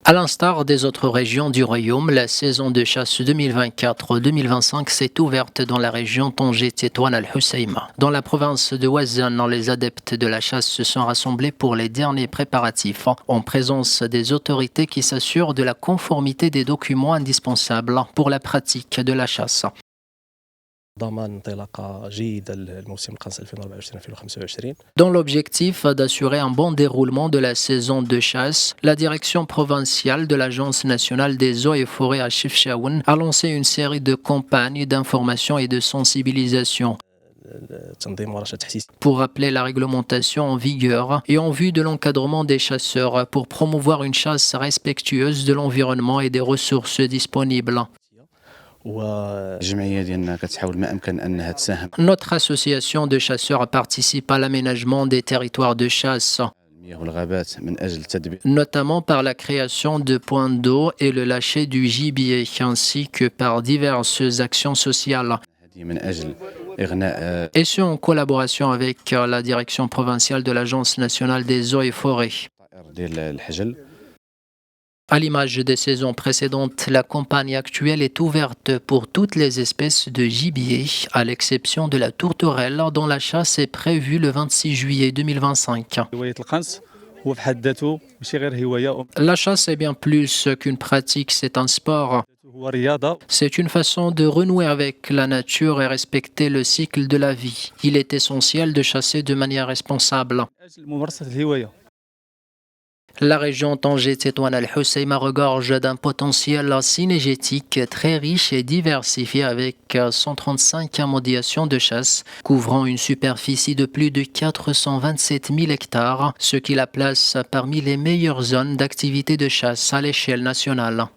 À l'instar des autres régions du royaume, la saison de chasse 2024-2025 s'est ouverte dans la région Tanger-Tétouan Al-Hoceima. Dans la province de Ouazzane, les adeptes de la chasse se sont rassemblés pour les derniers préparatifs, en présence des autorités qui s'assurent de la conformité des documents indispensables pour la pratique de la chasse. Dans l'objectif d'assurer un bon déroulement de la saison de chasse, la direction provinciale de l'Agence nationale des eaux et forêts à Chefchaouen a lancé une série de campagnes d'information et de sensibilisation pour rappeler la réglementation en vigueur et en vue de l'encadrement des chasseurs pour promouvoir une chasse respectueuse de l'environnement et des ressources disponibles. Notre association de chasseurs participe à l'aménagement des territoires de chasse, notamment par la création de points d'eau et le lâcher du gibier, ainsi que par diverses actions sociales. Et ce, en collaboration avec la direction provinciale de l'Agence nationale des eaux et forêts. À l'image des saisons précédentes, la campagne actuelle est ouverte pour toutes les espèces de gibier, à l'exception de la tourterelle, dont la chasse est prévue le 26 juillet 2025. La chasse est bien plus qu'une pratique, c'est un sport. C'est une façon de renouer avec la nature et respecter le cycle de la vie. Il est essentiel de chasser de manière responsable. La région Tanger-Tétouan Al-Hoceima regorge d'un potentiel cynégétique très riche et diversifié avec 135 immondiations de chasse, couvrant une superficie de plus de 427 000 hectares, ce qui la place parmi les meilleures zones d'activité de chasse à l'échelle nationale.